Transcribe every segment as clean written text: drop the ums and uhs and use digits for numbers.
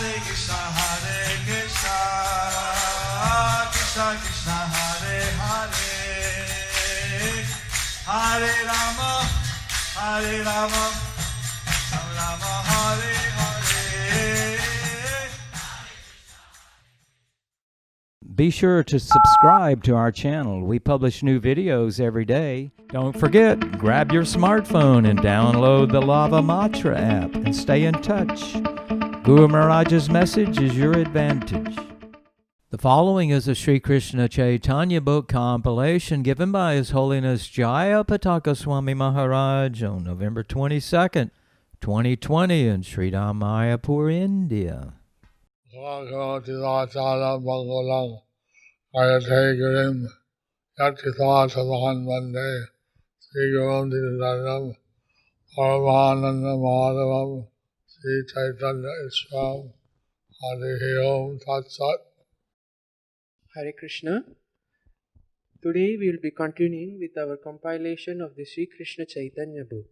Krishna Krishna Hare Hare Hare Rama Rama Hare Hare. Be sure to subscribe to our channel. We publish new videos every day. Don't forget, grab your smartphone and download the Lava Matra app and stay in touch. Guru Maharaj's message is your advantage. The following is a Sri Krishna Chaitanya book compilation given by His Holiness Jaya Pataka Swami Maharaj on November 22nd, 2020 in Sri Mayapur, India. Mangalam Ayate Gurim Yatithāthavan Vande Sri Gurum Dīnadaram Paramananda Madhavam Sri Chaitanya Iswam Harihi Om Tat Sat. Hare Krishna. Today we will be continuing with our compilation of the Sri Krishna Chaitanya book.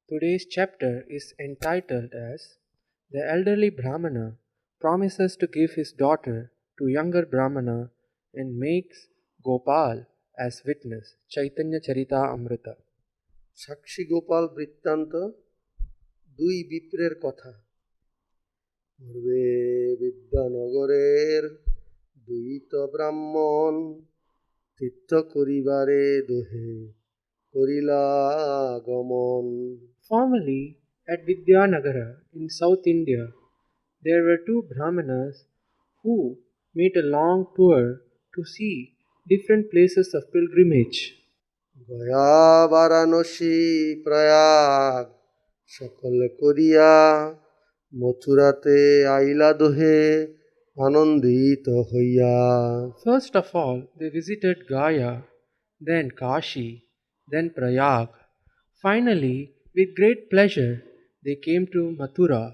Today's chapter is entitled as The Elderly Brahmana Promises to Give His Daughter to Younger Brahmana and Makes Gopal as Witness. Chaitanya Charita Amrita. সাক্ষী গোপাল বৃত্তান্ত দুই বিপ্রের কথা। পূর্বে বিদ্যানগরের দুইত ব্রাহ্মণ তীর্থ করিবারে দোহে করিলা গমন। Formerly at Vidyanagara in South India, there were two Brahmanas who made a long tour to see different places of pilgrimage. Gaya Varanasi Prayag সকল করিয়া মথুরাতে আইলা দোহে আনন্দিত হইয়া। First of all, they visited Gaya, then Kashi, then Prayag. Finally, with great pleasure, they came to Mathura.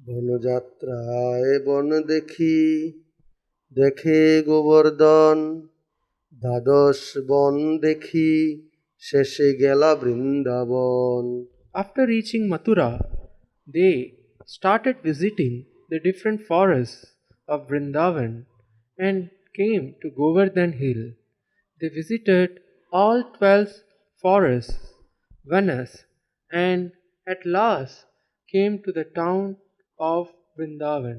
বনযাত্রায় বন দেখি দেখে গোবর্ধন দ্বাদশ বন দেখি শেষে গেলা Vrindavan. After reaching Mathura, they started visiting the different forests of Vrindavan and came to Govardhan Hill. They visited all 12 forests, vanas, and at last came to the town of Vrindavan.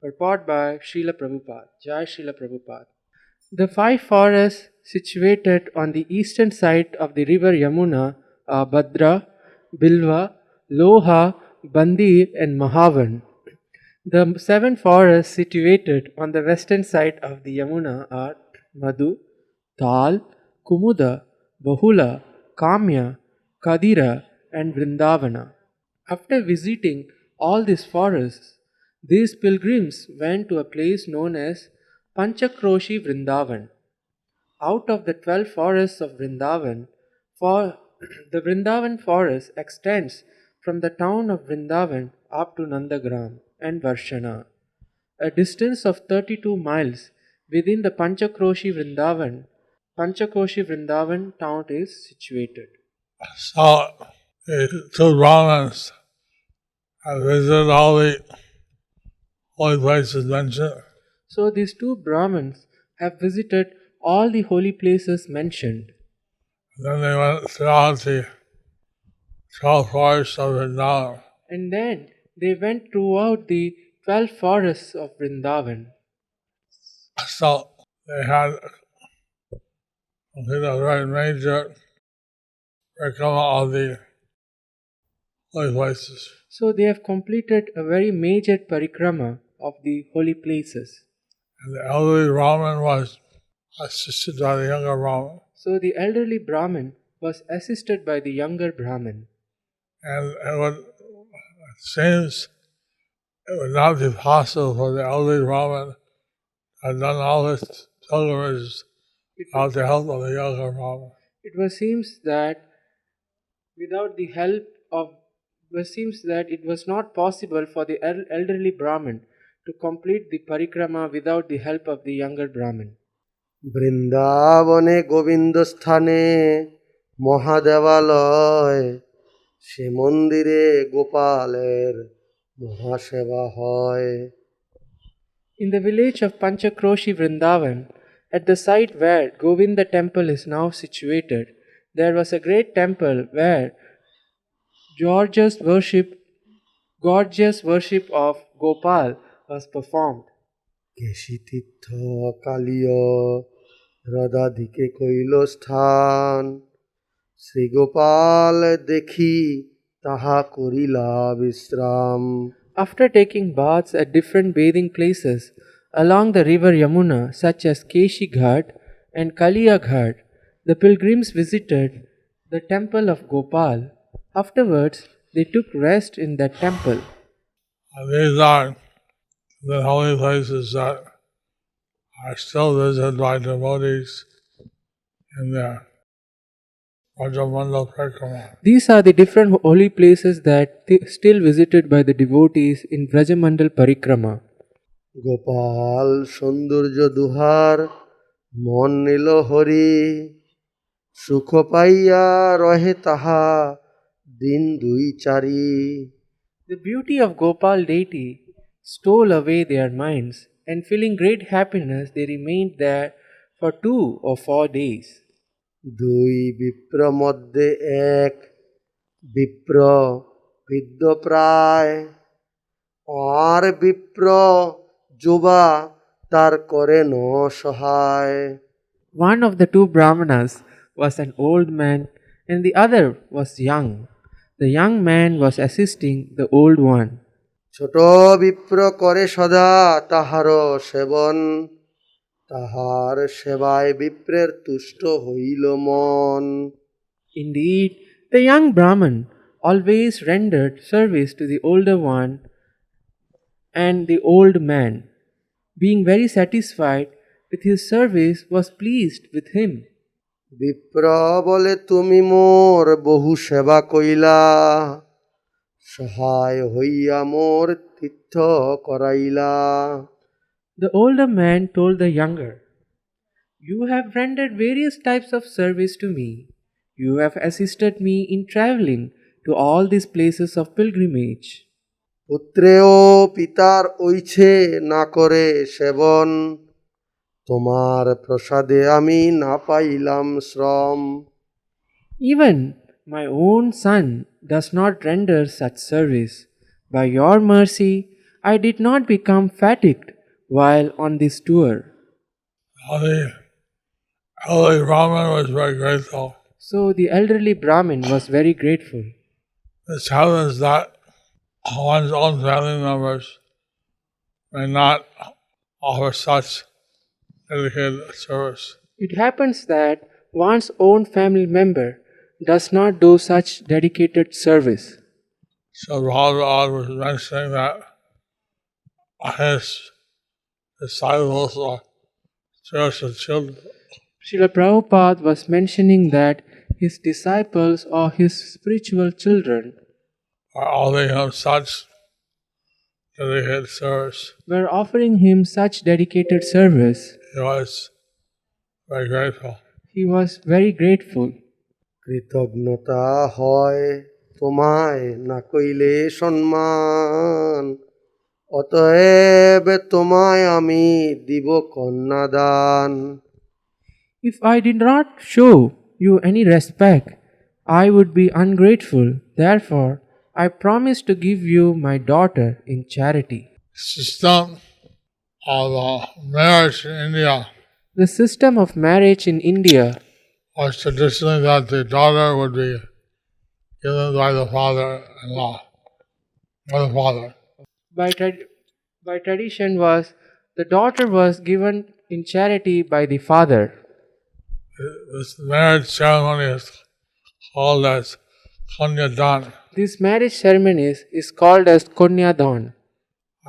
Purport by Srila Prabhupada. Jai Srila Prabhupada. The 5 forests situated on the eastern side of the river Yamuna are Bhadra, Bilva, Loha, Bandir and Mahavan. The 7 forests situated on the western side of the Yamuna are Madhu, Tal, Kumuda, Bahula, Kamya, Kadira and Vrindavana. After visiting all these forests, these pilgrims went to a place known as Panchakroshi Vrindavan. Out of the 12 forests of Vrindavan, the Vrindavan forest extends from the town of Vrindavan up to Nandagram and Varshana. A distance of 32 miles within the Panchakroshi Vrindavan town is situated. So the two Brahmins have visited all the holy places mentioned. So these two Brahmins have visited all the holy places mentioned. And then they went throughout the 12 forests of Vrindavan. And then they went throughout the 12 forests of Vrindavan. So they had completed a very major parikrama of the holy places. So they have completed a very major parikrama of the holy places. And the elderly Brahmin was assisted by the younger Brahmin. So the elderly Brahmin was assisted by the younger Brahmin. And it seems it would not be possible for the elderly Brahmin to have done all this pilgrimage without the help of the younger Brahmin. It seems that it was not possible for the elderly Brahmin to complete the parikrama without the help of the younger Brahmin. বৃন্দাবনে গোবিন্দ স্থানে মহাদেবালয় সে মন্দিরে গোপালের মহাসেবা হয়। In the village of Panchakroshi Vrindavan, at the site where Govinda temple is now situated, there was a great temple where gorgeous worship of Gopal was performed. কেশীতীর্থ Kaliya হ্রদাধিকে কইল স্থান, শ্রীগোপাল দেখি তাহা করিলা বিশ্রাম। After taking baths at different bathing places along the river Yamuna, such as Keshi Ghat and Kaliya Ghat, the pilgrims visited the temple of Gopal. Afterwards, they took rest in that temple. And these are the holy places that are still visited by devotees in the Rajamandal Parikrama. These are the different holy places that still visited by the devotees in Vrajamandal Parikrama. Gopal সৌন্দর্য দুহার মন নিল হরি, সুখ পাইয়া রহে তাহা দিন দুই চারি। The beauty of Gopal deity stole away their minds, and feeling great happiness, they remained there for 2 or 4 days. দুই বিপ্র মধ্যে এক বিপ্র বিদ্য প্রায়, আর বিপ্র যুবা তার করে ন সহায়। One of the 2 Brahmanas was an old man, and the other was young. The young man was assisting the old one. ছোট বিপ্র করে সদা তাহার সেবন, তাহার সেবায় বিপ্রের তুষ্ট হইল মন। Indeed, the young Brahman always rendered service to the older one and the old man. Being very satisfied with his service, was pleased with him. বিপ্র বলে তুমি মোর বহু সেবা কইলা, সহায় হইয়া মোর তীর্থ করাইলা। The older man told the younger, "You have rendered various types of service to me. You have assisted me in traveling to all these places of pilgrimage. পুত্রেও পিতার ওইছে না করে সেবন, তোমার প্রসাদে আমি না পাইলাম শ্রম। Even my own son does not render such service. By your mercy, I did not become fatigued while on this tour." The elderly Brahman was very grateful. So the elderly Brahmin was very grateful. This happens that one's own family members may not offer such dedicated service. It happens that one's own family member does not do such dedicated service. So Prabhupada was mentioning that his disciples are spiritual children. Srila Prabhupada was mentioning that his disciples or his spiritual children Are offering him such dedicated service. were offering him such dedicated service. He was very grateful. He was very grateful. কৃতজ্ঞতা হয় তোমায় না কইলে সম্মান, অতএব তোমায় আমি দিব কন্যাদান। If I did not show you any respect, I would be ungrateful. Therefore, I promise to give you my daughter in charity. System of marriage in India The system of marriage in India was traditionally that the daughter would be given by the father-in-law, or the father. by tradition was the daughter was given in charity by the father. This marriage ceremony is called as Kanyadan. This marriage ceremony is called as Konyadan.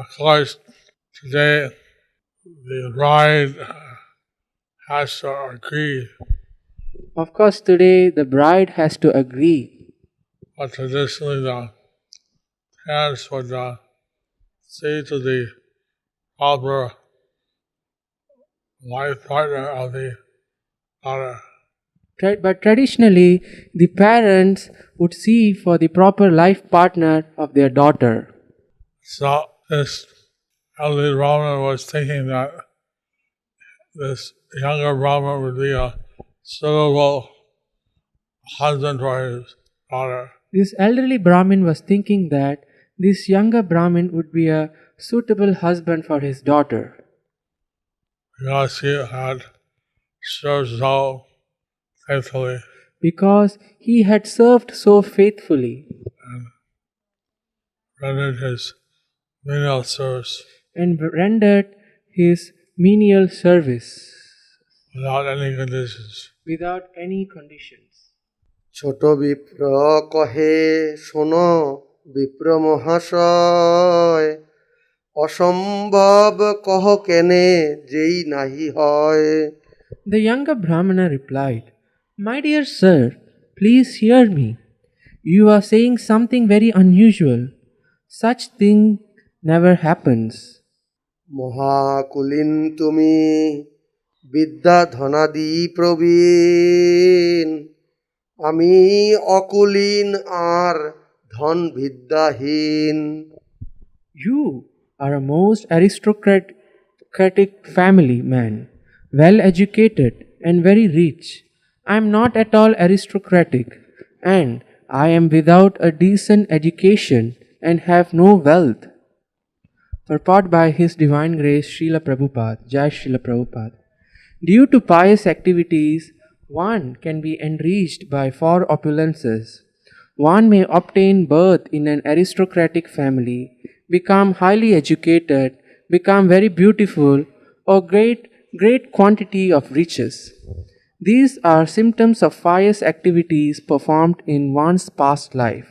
Of course, today the bride has to agree, Of course, today the bride has to agree, but traditionally the parents would say to the proper life partner of the daughter. but traditionally the parents would see for the proper life partner of their daughter. So this elderly Brahmin was thinking that this younger Brahmin would be a suitable husband for his daughter. This elderly Brahmin was thinking that this younger Brahmin would be a suitable husband for his daughter Because he had served so faithfully because he had served so faithfully and rendered his menial service and rendered his menial service without any conditions. without any conditions. ছোট বিপ্র কহে শোনো বিপ্র মহাশয় অসম্ভব কহ কেনে যেই নাহি হয় The younger Brahmana replied, "My dear sir, please hear me. You are saying something very unusual. Such thing never happens. মহাকুলীন তুমি বিদ্যা ধনাদি প্রবীণ আমি অকুলীন আর ধন বিদ্যাহীন You are a most aristocratic family man, well educated and very rich. I am not at all aristocratic, and I am without a decent education and have no wealth." Purport by His Divine Grace Srila Prabhupada, Jai Srila Prabhupada. Due to pious activities, one can be enriched by four opulences. One may obtain birth in an aristocratic family, become highly educated, become very beautiful, or great quantity of riches. These are symptoms of pious activities performed in one's past life.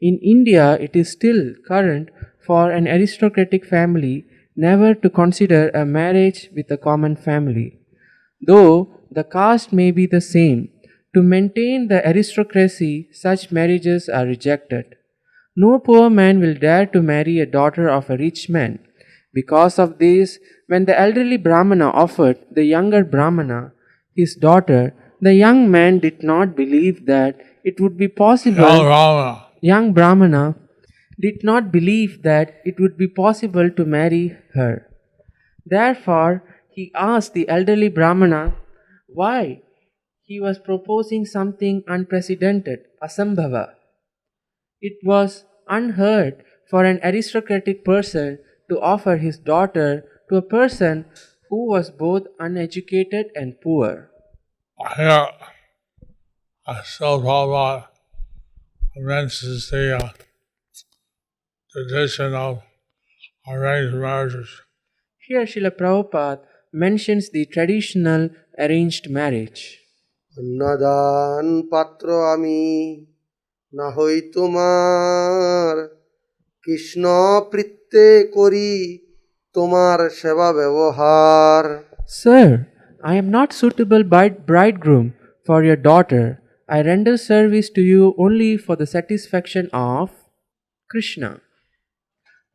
In India, it is still current for an aristocratic family never to consider a marriage with a common family. Though the caste may be the same, to maintain the aristocracy, such marriages are rejected. No poor man will dare to marry a daughter of a rich man. Because of this, when the elderly Brahmana offered the younger Brahmana his daughter, the young man did not believe that it would be possible. Young Brahmana did not believe that it would be possible to marry her. Therefore, he asked the elderly Brahmana why he was proposing something unprecedented, asambhava. It was unheard for an aristocratic person to offer his daughter to a person who was both uneducated and poor. Here, Srila Prabhupada mentions the tradition of arranged marriages. Here Srila Prabhupada mentions the traditional arranged marriage. অন্নদান পাত্র আমি না হই তোমার কৃষ্ণ প্রীত্যে করি তোমার সেবা ব্যবহার Sir, I am not suitable bridegroom for your daughter. I render service to you only for the satisfaction of Krishna.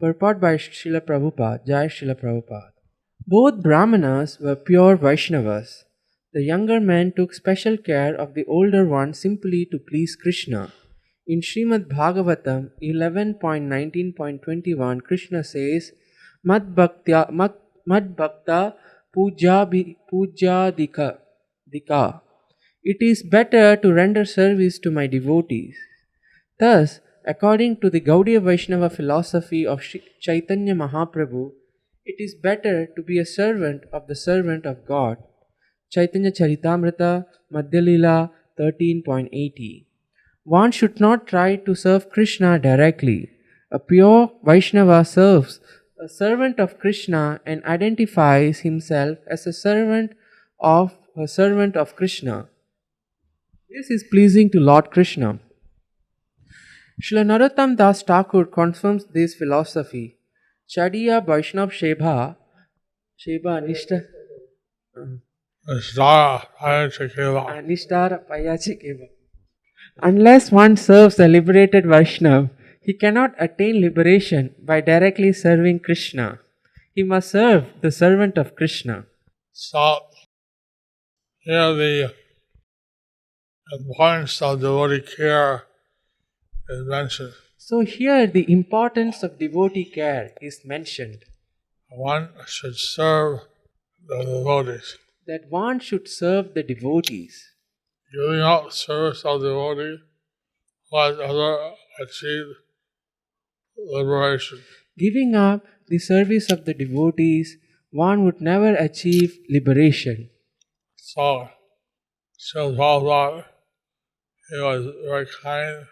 Purport by Srila Prabhupada, Jai Srila Prabhupada. Both Brahmanas were pure Vaishnavas. The younger man took special care of the older one simply to please Krishna. In Srimad Bhagavatam 11.19.21, Krishna says, Mad bhakta pujadika. It is better to render service to my devotees. Thus, according to the Gaudiya Vaishnava philosophy of Chaitanya Mahaprabhu, it is better to be a servant of God. Chaitanya Charitamrita, Madhya Lila 13.80. One should not try to serve Krishna directly. A pure Vaishnava serves a servant of Krishna and identifies himself as a servant of Krishna. This is pleasing to Lord Krishna. Srila Narottam Das Thakur confirms this philosophy. Chadiya Vaishnav Sheba Nishta Nishtara Payachikeva. Unless one serves a liberated Vaishnav, he cannot attain liberation by directly serving Krishna. He must serve the servant of Krishna. So, here the importance of devotee care is mentioned. So here the importance of devotee care is mentioned, One should serve the devotees. that one should serve the devotees. Giving up service of devotee was ever achieved liberation. Giving up the service of the devotees, one would never achieve liberation. So, Srila Prabhupada, he was very kind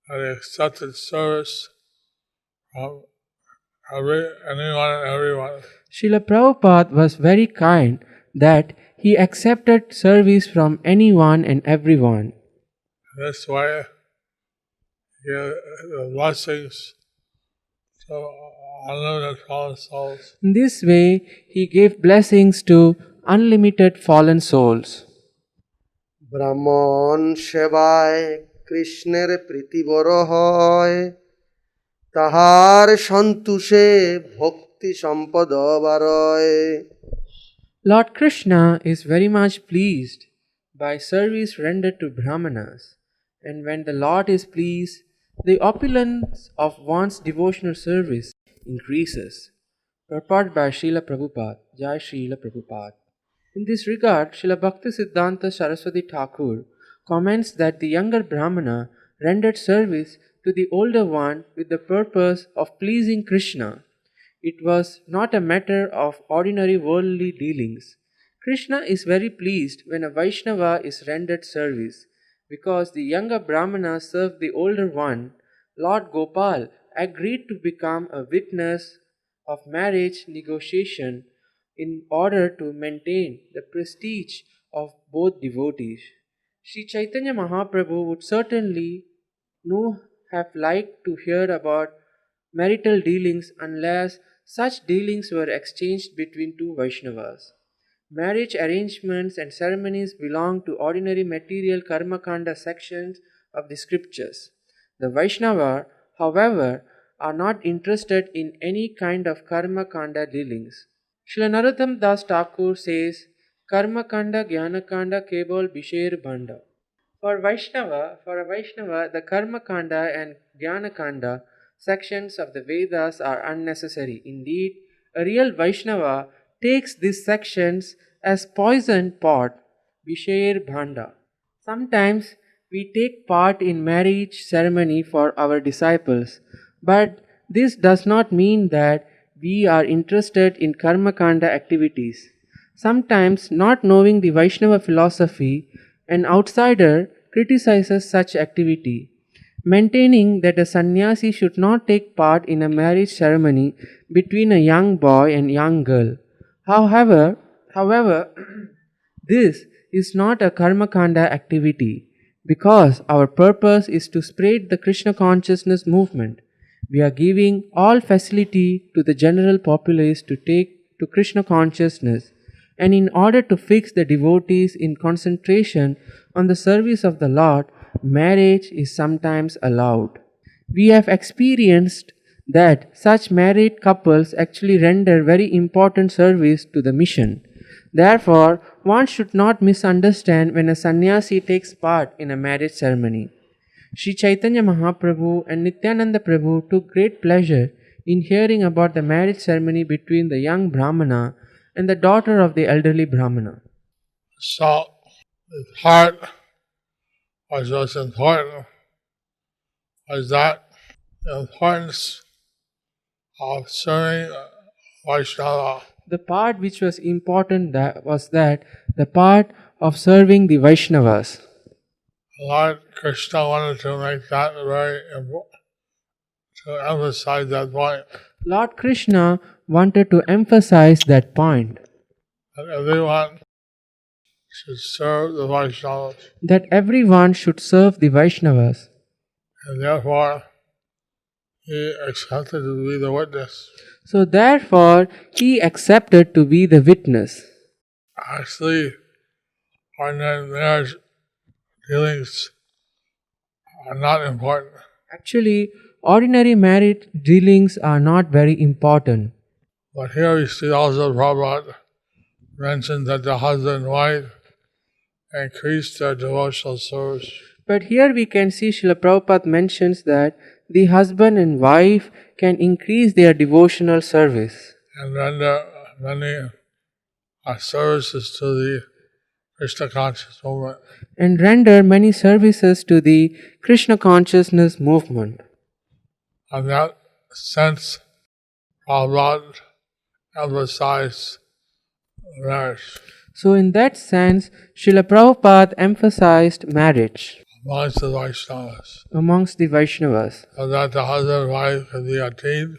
and he accepted service from anyone and everyone. Srila Prabhupada was very kind that he accepted service from anyone and everyone. This way, he gave the blessings to unlimited fallen souls. In this way, he gave blessings to unlimited fallen souls. ব্রাহ্মণ সেবায় কৃষ্ণের প্রীতি বড় হয় তাহার সন্তোষে ভক্তি সম্পদ বাড়য় Lord Krishna is very much pleased by service rendered to Brahmanas, and when the Lord is pleased, the opulence of one's devotional service increases. Purport by Srila Prabhupada, Jai Srila Prabhupada. In this regard, Srila Bhaktisiddhanta Saraswati Thakur comments that the younger Brahmana rendered service to the older one with the purpose of pleasing Krishna. It was not a matter of ordinary worldly dealings. Krishna is very pleased when a Vaishnava is rendered service. Because the younger Brahmana served the older one, Lord Gopal agreed to become a witness of marriage negotiation in order to maintain the prestige of both devotees. Sri Chaitanya Mahaprabhu would certainly have liked to hear about marital dealings unless such dealings were exchanged between two Vaishnavas. Marriage arrangements and ceremonies belong to ordinary material karma kanda sections of the scriptures. The Vaishnava, however, are not interested in any kind of karma kanda dealings. Srila Narottam Das Thakur says, Karma kanda, Jnana kanda, Kebol Bisher Bhanda. For a Vaishnava, the karma kanda and Jnana kanda sections of the Vedas are unnecessary. Indeed, a real Vaishnava takes these sections as poisoned pot, Bishair Bhanda. Sometimes we take part in marriage ceremony for our disciples, but this does not mean that we are interested in karma kanda activities. Sometimes, not knowing the Vaishnava philosophy, an outsider criticizes such activity, maintaining that a sannyasi should not take part in a marriage ceremony between a young boy and young girl. However, this is not a karma kanda activity because our purpose is to spread the Krishna consciousness movement. We are giving all facility to the general populace to take to Krishna consciousness, and in order to fix the devotees in concentration on the service of the Lord, marriage is sometimes allowed. We have experienced that such married couples actually render very important service to the mission. Therefore, one should not misunderstand when a sannyasi takes part in a marriage ceremony. Sri Chaitanya Mahaprabhu and Nityananda Prabhu took great pleasure in hearing about the marriage ceremony between the young Brahmana and the daughter of the elderly Brahmana. So, the part was most important was that the importance of serving Vaishnava. The part which was important was that the part of serving the Vaishnavas. Lord Krishna wanted to make that very important, to emphasize that point. Lord Krishna wanted to emphasize that point. That everyone should serve the Vaishnavas. That everyone should serve the Vaishnavas. And therefore, he accepted to be the witness. So therefore, he accepted to be the witness. Actually, ordinary marriage dealings are not important. Actually, ordinary marriage dealings are not very important. But here we see also Prabhupada mentioned that the husband and wife increase their devotional service. But here we can see Srila Prabhupada mentions that the husband and wife can increase their devotional service and render many services to the Krishna conscious movement. and render many services to the Krishna consciousness movement. In that sense, Prabhupada emphasized marriage So, in that sense, Srila Prabhupada emphasized marriage amongst the Vaishnavas, amongst the Vaishnavas so that the husband and wife can be attained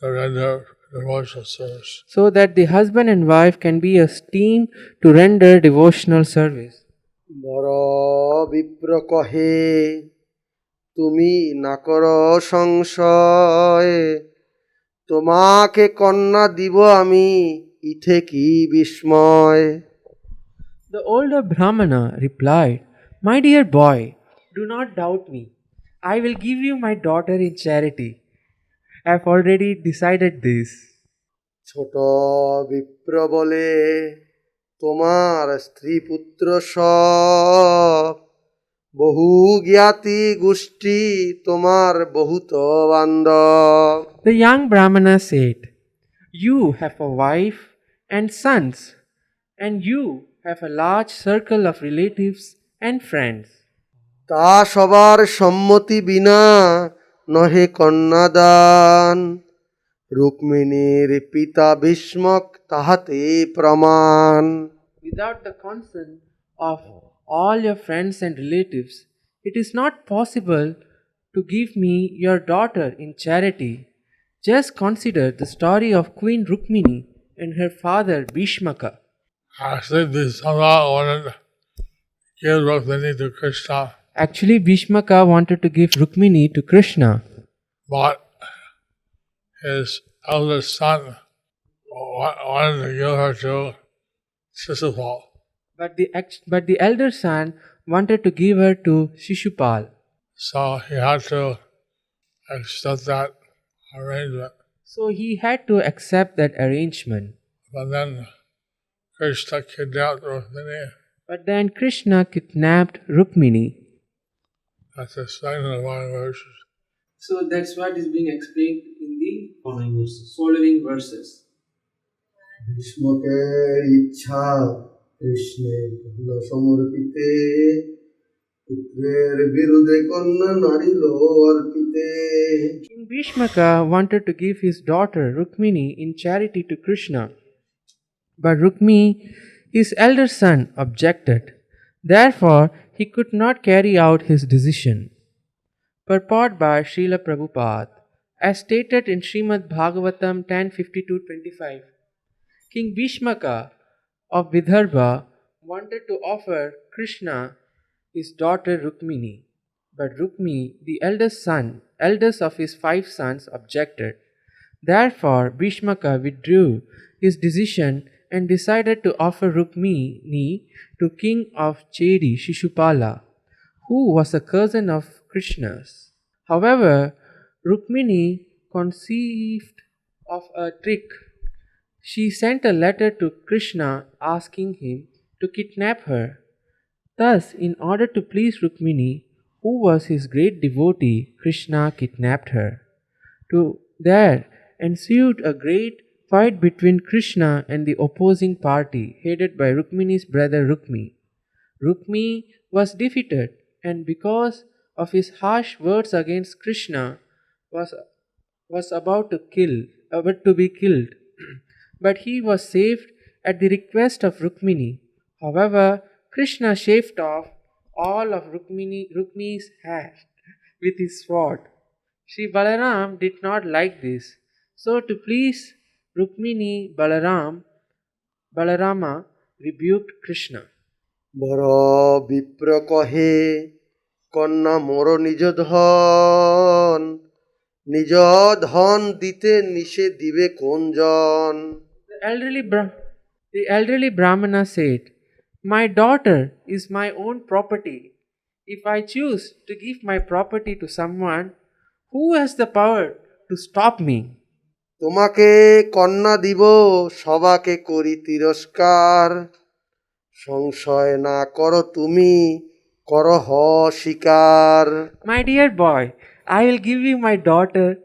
to render devotional service. so that the husband and wife can be esteemed to render devotional service. বর বিপ্র কহে তুমি না করো সংশয় তোমাকে কন্যা দিব আমি ইথে কি বিস্ময় The older Brahmana replied, "My dear boy, do not doubt me. I will give you my daughter in charity. I have already decided this." ছোট বিপ্র বলে তোমার স্ত্রী পুত্র সব বহু জ্ঞাতি গোষ্ঠী তোমার বহুত বান্ধব The young Brahmana said, "You have a wife and sons, and you have a large circle of relatives and friends. তা সবার সম্মতি বিনা নহে কন্যাদান রুক্মিণীর পিতা ভীষ্মক তাহাতে প্রমাণ Without the consent of all your friends and relatives, it is not possible to give me your daughter in charity. Just consider the story of Queen Rukmini and her father Bhishmaka." Actually, this Sangha wanted to give Rukmini to Krishna, Actually, Bhishmaka wanted to give Rukmini to Krishna, but his eldest son wanted to give her to Shishupal. but the elder son wanted to give her to Shishupal. So he had to accept that arrangement. So he had to accept that arrangement. But then Krishna kidnapped Rukmini. But then Krishna kidnapped Rukmini. That's explained in the following verses. So that's what is being explained in the following verses. ভীষ্মকের ইচ্ছা কৃষ্ণের কন্যা সমর্পিতে পুত্রের বিরুদ্ধে কন্যা নারিল অর্পিতে King Bhishmaka wanted to give his daughter Rukmini in charity to Krishna, but Rukmi, his elder son, objected. Therefore, he could not carry out his decision. Purport by Srila Prabhupada, as stated in Srimad Bhagavatam 10:52-25. King Bhishmaka of Vidarbha wanted to offer Krishna his daughter Rukmini, but Rukmi, the eldest of his 5 sons, objected. Therefore, Bhishmaka withdrew his decision and decided to offer Rukmini to King of Chedi, Shishupala, who was a cousin of Krishna's. However, Rukmini conceived of a trick. She sent a letter to Krishna asking him to kidnap her. Thus, in order to please Rukmini, who was his great devotee, Krishna kidnapped her. There ensued a great fight between Krishna and the opposing party, headed by Rukmini's brother Rukmi. Rukmi was defeated, and because of his harsh words against Krishna, was about to be killed. But he was saved at the request of Rukmini. However, Krishna shaved off all of Rukmi's hair with his sword. Sri Balaram did not like this. So, to please Rukmini, Balarama rebuked Krishna. বড় বিপ্র কহে কন্যা মোর নিজ ধন দিতে নিষে দিবে কোন জন The elderly Brahmana said, "My daughter is my own property. If I choose to give my property to someone, who has the power to stop me?" তোমাকে কন্যা দিব সবাকে করি তিরস্কার সংশয় না করো তুমি করহ স্বীকার My dear boy, I will give you my daughter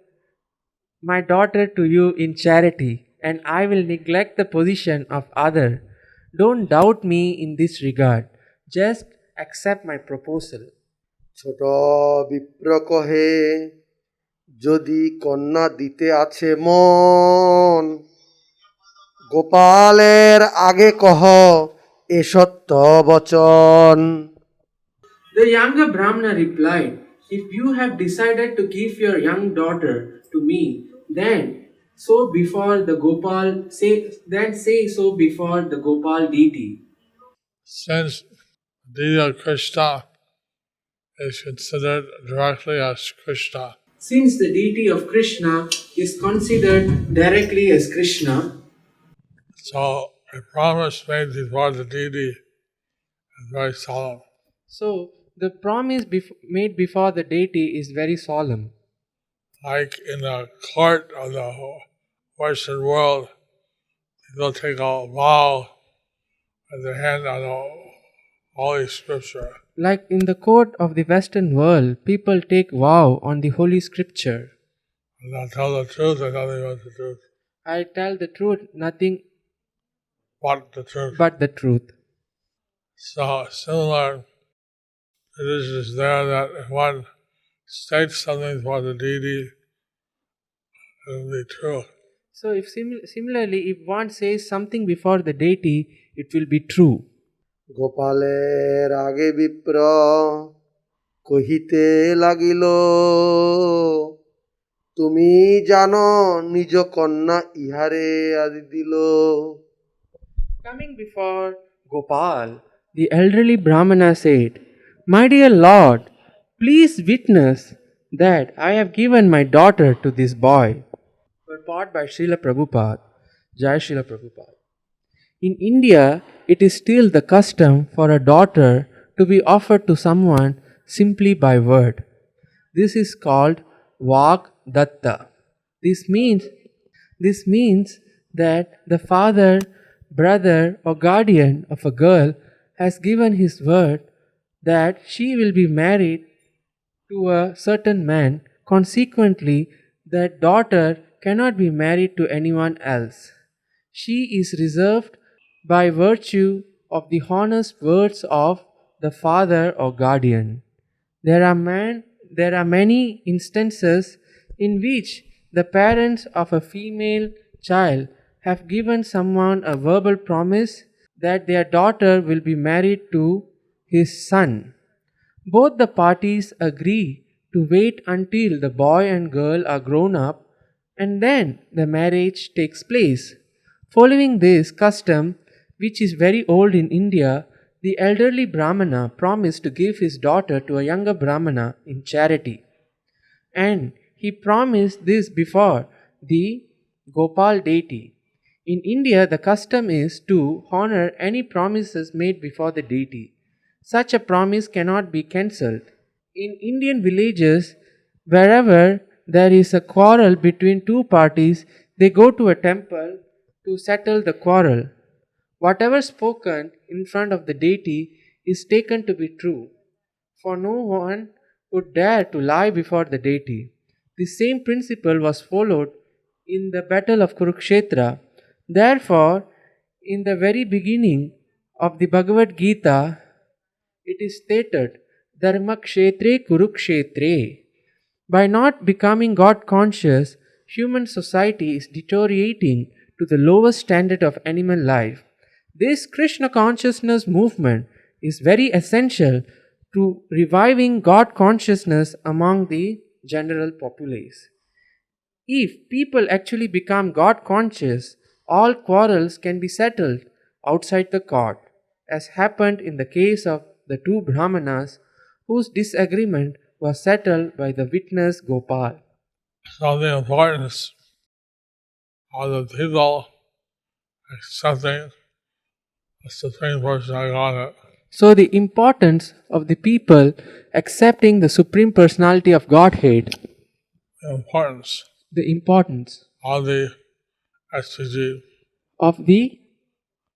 to you in charity, and I will neglect the position of other. Don't doubt me in this regard. Just accept my proposal. ছোট বিপ্র কহে যদি কন্যা দিতে আছে মন গোপালের আগে কহ এ সত্য বচন The younger Brahmana replied, if you have decided to give your young daughter to me, then say so before the Gopal deity. Since Deity of Krishna is considered directly as Krishna, Since the deity of Krishna is considered directly as Krishna, so a promise made before the deity is very solemn. so the promise made before the deity is very solemn. Like in the court of the Western world, people take a vow at the hand of the Holy Scripture. Like in the court of the Western world, people take vow on the Holy Scripture. And they'll tell the truth and nothing but the truth. I tell the truth, nothing But the truth. but the truth. So similar tradition is there that if one states something for the deity, it will be true. So, if similarly, if one says something before the deity, it will be true. গোপালের আগে বিপ্র কহিতে লাগিল তুমি জানো নিজ কন্যা ইহারে আদি দিল Coming before Gopal, the elderly Brahmana said, my dear Lord, please witness that I have given my daughter to this boy. Purport by Srila Prabhupada. Jai Srila Prabhupada. In India, it is still the custom for a daughter to be offered to someone simply by word. This is called Vak Datta. This means that the father, brother, or guardian of a girl has given his word that she will be married to a certain man. Consequently, that daughter cannot be married to anyone else. She is reserved by virtue of the honest words of the father or guardian. There are many instances in which the parents of a female child have given someone a verbal promise that their daughter will be married to his son. Both the parties agree to wait until the boy and girl are grown up, and then the marriage takes place. Following this custom, which is very old in India, the elderly Brahmana promised to give his daughter to a younger Brahmana in charity. And he promised this before the Gopal deity. In India, the custom is to honor any promises made before the deity. Such a promise cannot be cancelled. In Indian villages, wherever there is a quarrel between two parties, they go to a temple to settle the quarrel. Whatever spoken in front of the deity is taken to be true, for no one would dare to lie before the deity. The same principle was followed in the battle of Kurukshetra. Therefore, in the very beginning of the Bhagavad Gita, it is stated, Dharma Kshetre Kurukshetre. By not becoming God conscious, human society is deteriorating to the lowest standard of animal life. This Krishna consciousness movement is very essential to reviving God consciousness among the general populace. If people actually become God conscious, all quarrels can be settled outside the court, as happened in the case of the two Brahmanas whose disagreement was settled by the witness Gopal. So the importance of the people accepting the Supreme Personality of Godhead. So, the importance of the people accepting the Supreme Personality of Godhead, The importance the importance of the SPG, of the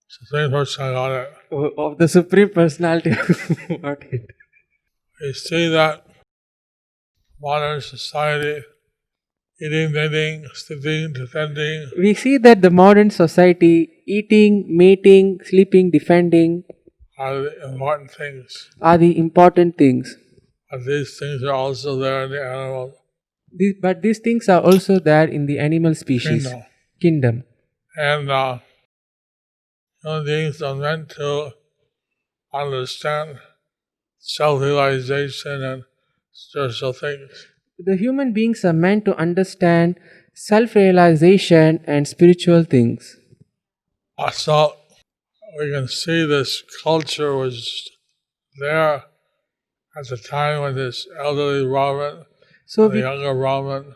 Supreme Personality of Godhead. of the Supreme Personality of Godhead. We see that modern society, eating, mating, sleeping, defending, We see that the modern society, eating, mating, sleeping, defending, are the important things. are the important things. But these things are also there in the animal But these things are also there in the animal species kingdom. kingdom. And human beings are meant to understand self-realization and spiritual things. The human beings are meant to understand self realization and spiritual things. So we can see this culture was there at the time when this elderly Brahmin So and the we, younger Brahmin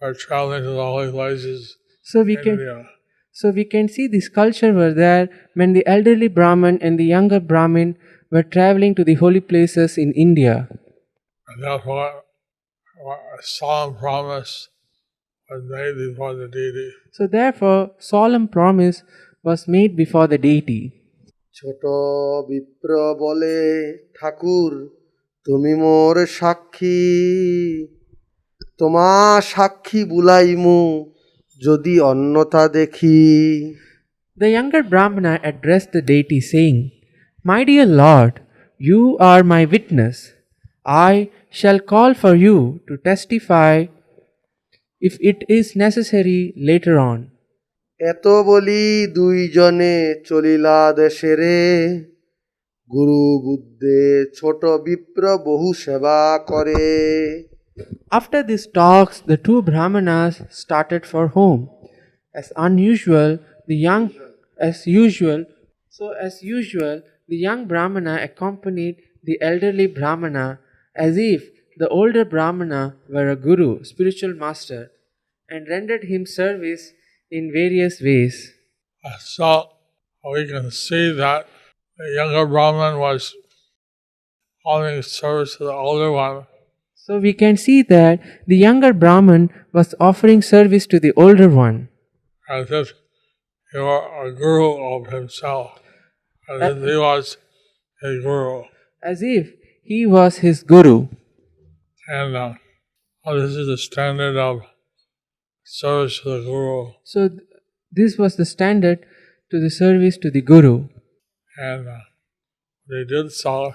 were traveling to the holy places so we in can India. So we can see this culture were there when the elderly Brahmin and the younger Brahmin were traveling to the holy places in India. And therefore, a solemn promise was made before the deity. So therefore, solemn promise was made before the deity. ছোট বিপ্র বলে ঠাকুর তুমি মোর সাক্ষী তোমা সাক্ষী বুলাইমু যদি অন্যথা দেখি The younger Brahmana addressed the deity saying, "My dear Lord, you are my witness. I shall call for you to testify if it is necessary later on." এত বলি দুইজনে চলিলা দেশেরে গুরু বুদ্ধে ছোট বিপ্র বহু সেবা করে After these talks, the two Brahmanas started for home. As unusual, the young Brahmana accompanied the elderly Brahmana as if the older Brahmana were a guru, spiritual master, and rendered him service in various ways. So we can see that the younger Brahmin was offering service to the older one, So we can see that the younger Brahman was offering service to the older one, as if he were a guru of himself, as if he was his guru. as if he was his guru. And this is the standard of service to the guru. So this was the standard to the service to the guru. And they did so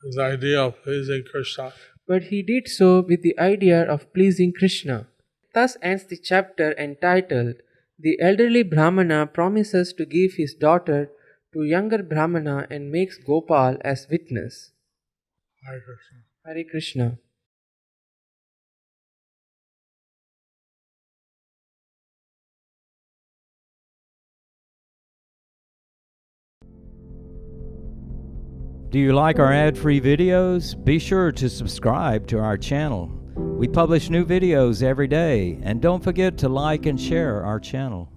with the idea of pleasing Krishna. But he did so with the idea of pleasing Krishna. Thus ends the chapter entitled, "The elderly Brahmana promises to give his daughter to younger Brahmana and makes Gopal as witness." Hare Krishna. Hare Krishna. Do you like our ad-free videos? Be sure to subscribe to our channel. We publish new videos every day, and don't forget to like and share our channel.